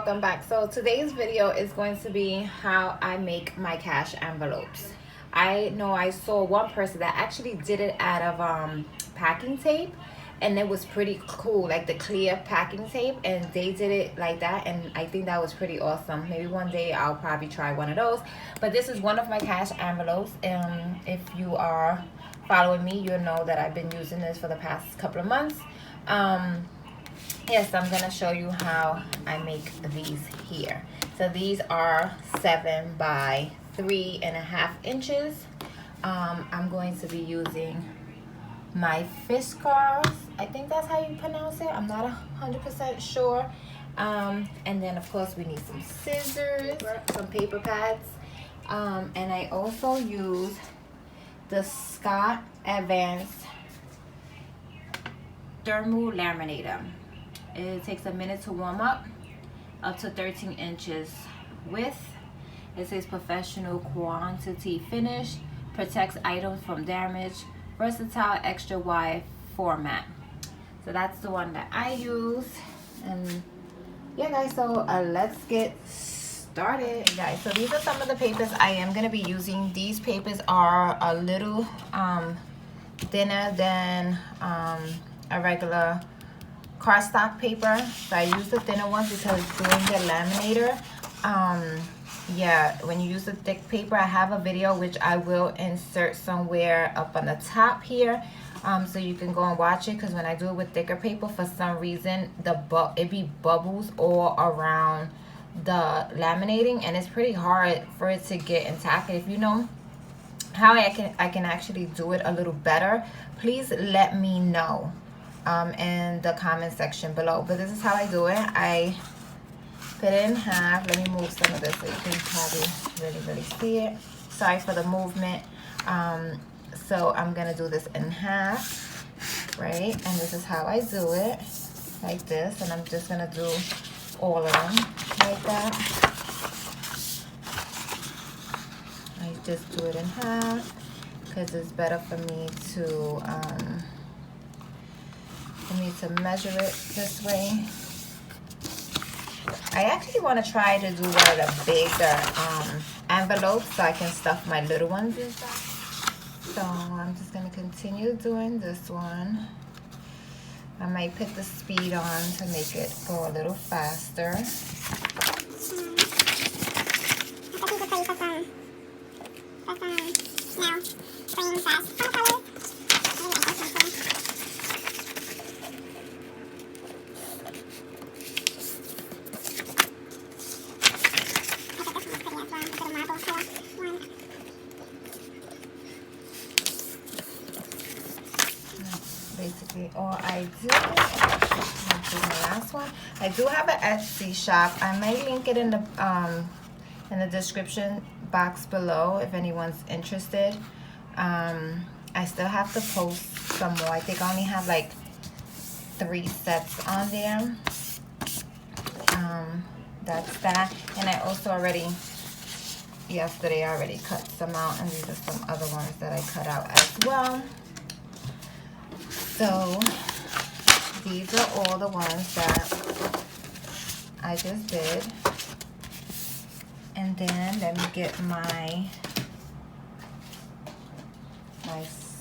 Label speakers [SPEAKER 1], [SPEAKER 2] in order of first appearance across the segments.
[SPEAKER 1] welcome back. So today's video is going to be how I make my cash envelopes. I know I saw one person that actually did it out of packing tape, and it was pretty cool, like the clear packing tape, and they did it like that, and I think that was pretty awesome. Maybe one day I'll probably try one of those. But this is one of my cash envelopes. If you are following me, you'll know that I've been using this for the past couple of months. Yes, I'm gonna show you how I make these here. So these are 7 by 3.5 inches. I'm going to be using my Fiskars. I think that's how you pronounce it. I'm not 100% sure. And then of course we need some scissors, some paper pads, and I also use the Scott Advanced Thermal Laminator. It takes a minute to warm up to 13 inches width. It says professional quantity finish, protects items from damage, versatile extra wide format. So that's the one that I use. And yeah guys, so let's get started guys. So these are some of the papers I am going to be using. These papers are a little thinner than a regular cardstock paper, so I use the thinner ones because doing the laminator, yeah, when you use the thick paper, I have a video which I will insert somewhere up on the top here, so you can go and watch it, because when I do it with thicker paper, for some reason it be bubbles all around the laminating, and it's pretty hard for it to get intact. If you know how I can actually do it a little better, please let me know in the comment section below. But this is how I do it. I put it in half. Let me move some of this so you can probably really see it. Sorry for the movement. So I'm gonna do this in half, right? And this is how I do it, like this. And I'm just gonna do all of them like that. I just do it in half because it's better for me to measure it this way. I actually want to try to do one of the bigger envelopes so I can stuff my little ones inside. So I'm just going to continue doing this one. I might put the speed on to make it go a little faster. Basically all I do. I'll do my last one. I do have an Etsy shop. I might link it in the description box below if anyone's interested. I still have to post some more. I think I only have like 3 sets on there. That's that. And I also yesterday I already cut some out, and these are some other ones that I cut out as well. So these are all the ones that I just did. And then let me get my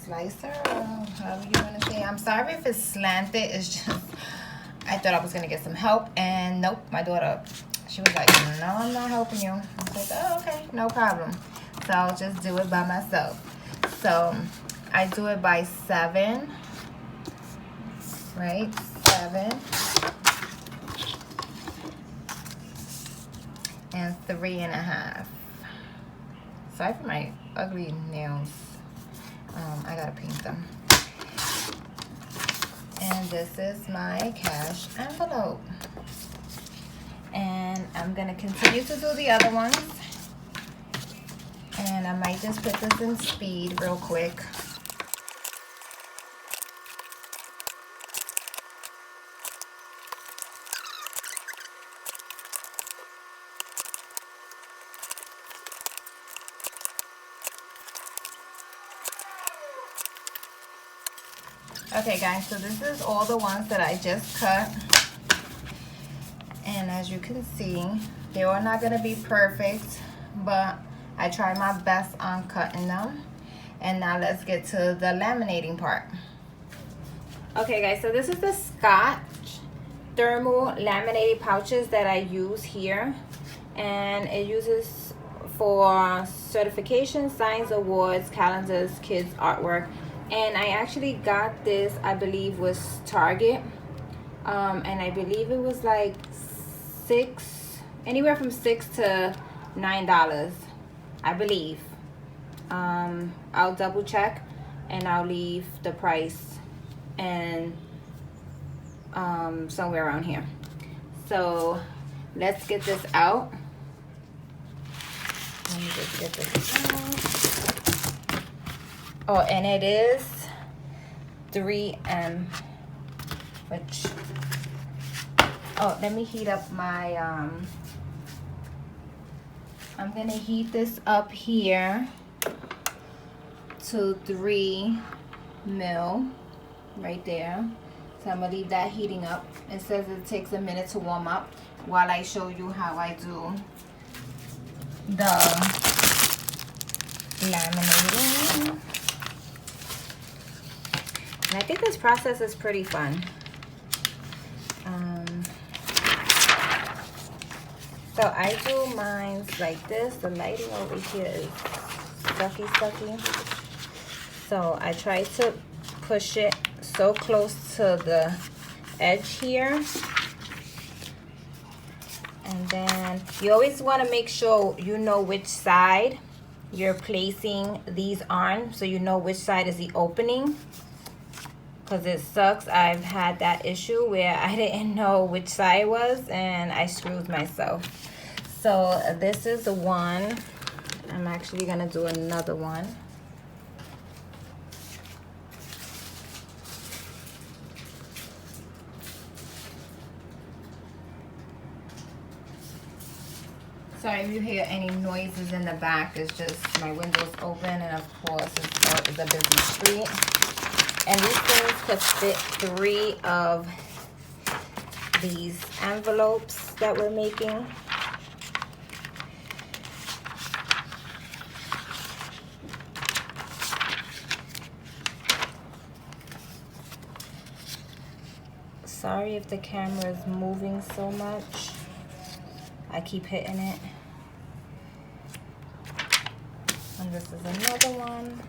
[SPEAKER 1] slicer, or however you want to say. I'm sorry if it's slanted. It's just I thought I was gonna get some help, and nope, my daughter, she was like, no, I'm not helping you. I was like, oh, okay, no problem. So I'll just do it by myself. So I do it by 7. Right, 7 and 3.5. Sorry for my ugly nails. I gotta paint them. And this is my cash envelope. And I'm gonna continue to do the other ones. And I might just put this in speed real quick. Okay guys, so this is all the ones that I just cut, and as you can see, they are not gonna be perfect, but I try my best on cutting them. And now let's get to the laminating part. Okay guys, so this is the Scotch thermal laminated pouches that I use here, and it uses for certification, signs, awards, calendars, kids artwork. And I actually got this, I believe was Target, and I believe it was like anywhere from $6 to $9, I believe. I'll double check and I'll leave the price and somewhere around here. So let's get this out. Let me just get this out. Oh, and it is 3M, which, oh, let me heat up my, I'm gonna heat this up here to 3 mil right there. So I'm gonna leave that heating up. It says it takes a minute to warm up while I show you how I do the laminating. And I think this process is pretty fun. So I do mine like this. The lighting over here is sucky. So I try to push it so close to the edge here. And then you always want to make sure you know which side you're placing these on, so you know which side is the opening. Because it sucks. I've had that issue where I didn't know which side was and I screwed myself. So this is the one. I'm actually gonna do another one. Sorry if you hear any noises in the back. It's just my windows open, and of course it's a busy street. And these things could fit 3 of these envelopes that we're making. Sorry if the camera is moving so much. I keep hitting it. And this is another one.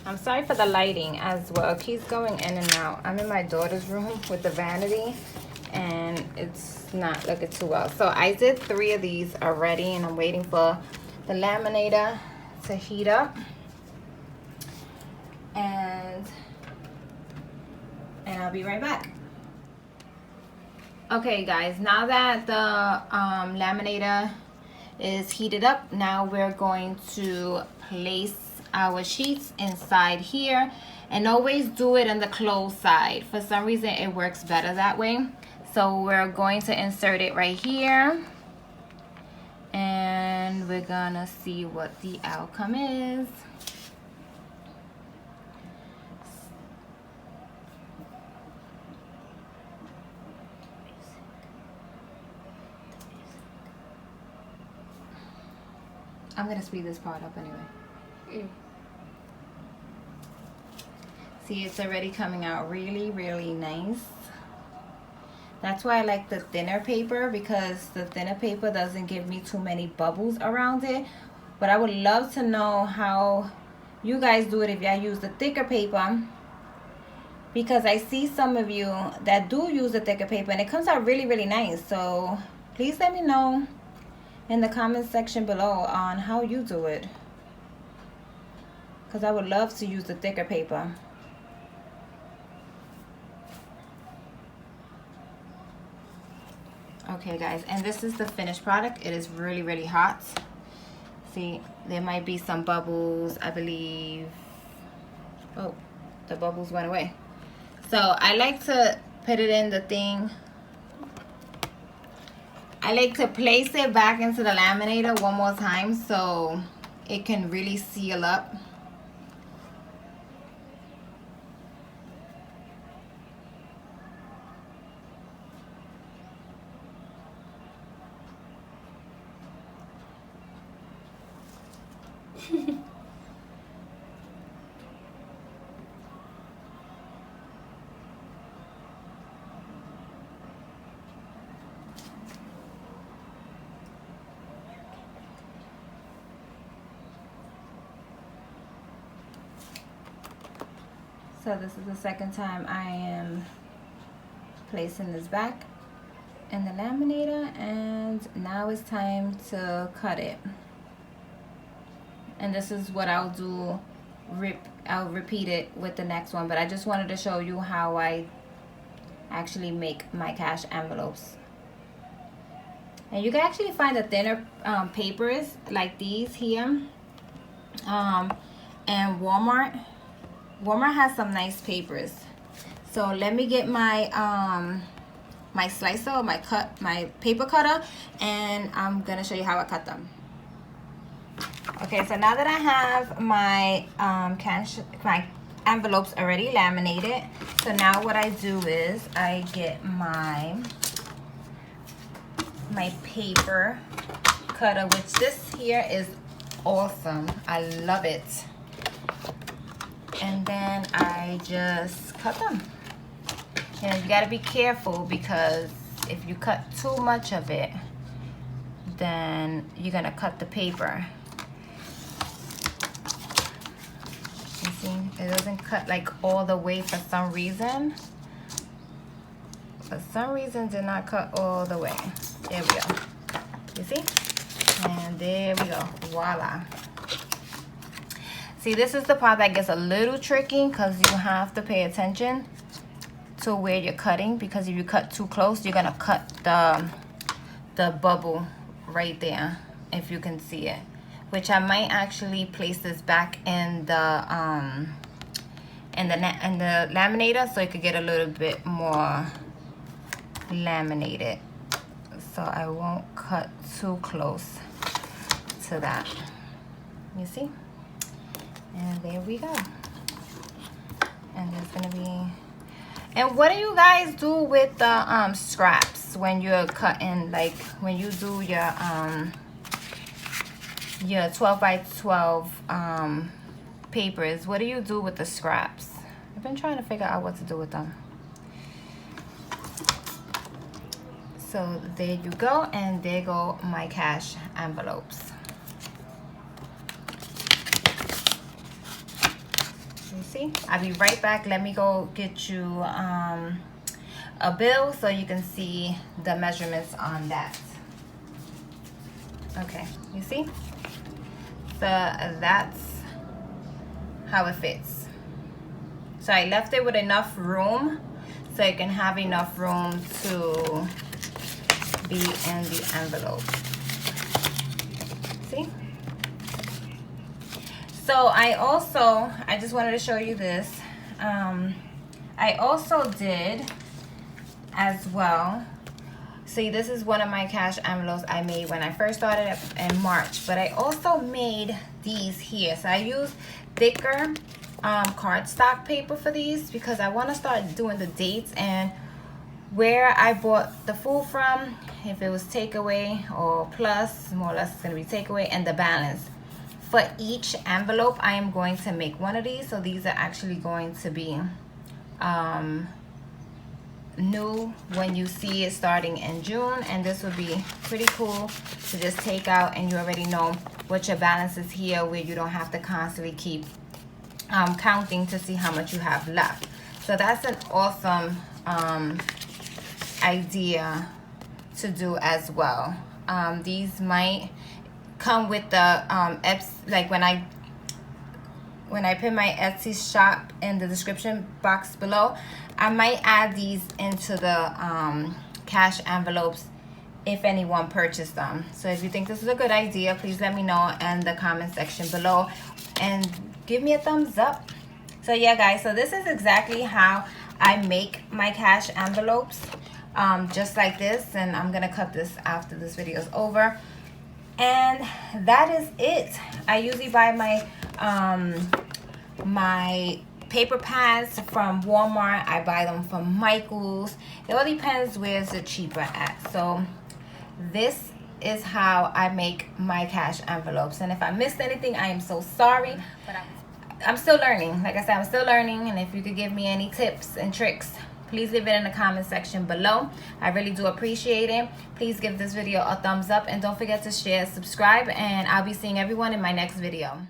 [SPEAKER 1] I'm sorry for the lighting as well. It keeps going in and out. I'm in my daughter's room with the vanity and it's not looking too well. So I did 3 of these already and I'm waiting for the laminator to heat up. And I'll be right back. Okay guys, now that the laminator is heated up, now we're going to place our sheets inside here, and always do it on the closed side. For some reason it works better that way. So we're going to insert it right here and we're gonna see what the outcome is. I'm gonna speed this part up anyway. See, it's already coming out really, really nice. That's why I like the thinner paper, because the thinner paper doesn't give me too many bubbles around it. But I would love to know how you guys do it if y'all use the thicker paper, because I see some of you that do use the thicker paper and it comes out really, really nice. So please let me know in the comment section below on how you do it, because I would love to use the thicker paper. Okay guys, and this is the finished product. It is really, really hot. See, there might be some bubbles, I believe. Oh, the bubbles went away. So I like to put it in the thing. I like to place it back into the laminator one more time so it can really seal up. So this is the second time I am placing this back in the laminator, and now it's time to cut it. And this is what I'll do. I'll repeat it with the next one, but I just wanted to show you how I actually make my cash envelopes. And you can actually find the thinner papers like these here, and Walmart has some nice papers. So let me get my my slicer, my paper cutter, and I'm gonna show you how I cut them. Okay, so now that I have my my envelopes already laminated, so now what I do is I get my paper cutter, which this here is awesome. I love it. And then I just cut them. And you gotta be careful, because if you cut too much of it, then you're gonna cut the paper. You see, it doesn't cut like all the way for some reason. For some reason, did not cut all the way. There we go. You see? And there we go. Voila. See, this is the part that gets a little tricky, because you have to pay attention to where you're cutting, because if you cut too close, you're gonna cut the bubble right there, if you can see it. Which I might actually place this back in the laminator, so it could get a little bit more laminated. So I won't cut too close to that. You see? And there we go. And there's gonna be. And what do you guys do with the scraps when you're cutting? Like when you do your 12 by 12 papers, what do you do with the scraps? I've been trying to figure out what to do with them. So there you go, and there go my cash envelopes. You see, I'll be right back. Let me go get you a bill so you can see the measurements on that. Okay, you see? So that's how it fits. So I left it with enough room so it can have enough room to be in the envelope. See? So I just wanted to show you this. I also did as well. See, this is one of my cash envelopes I made when I first started in March, but I also made these here. So I use thicker cardstock paper for these, because I want to start doing the dates and where I bought the food from, if it was takeaway or plus, more or less it's going to be takeaway, and the balance. For each envelope, I am going to make one of these. So these are actually going to be new when you see it starting in June, and this would be pretty cool to just take out, and you already know what your balance is here, where you don't have to constantly keep counting to see how much you have left. So that's an awesome idea to do as well. These might come with the like when I put my Etsy shop in the description box below, I might add these into the cash envelopes if anyone purchased them. So if you think this is a good idea, please let me know in the comment section below and give me a thumbs up. So yeah guys, so this is exactly how I make my cash envelopes, just like this. And I'm gonna cut this after this video is over. And that is it. I usually buy my my paper pads from Walmart. I buy them from Michael's. It all depends where's it cheaper at. So this is how I make my cash envelopes. And if I missed anything, I am so sorry. But I'm still learning. Like I said, I'm still learning. And if you could give me any tips and tricks, please leave it in the comment section below. I really do appreciate it. Please give this video a thumbs up and don't forget to share, subscribe, and I'll be seeing everyone in my next video.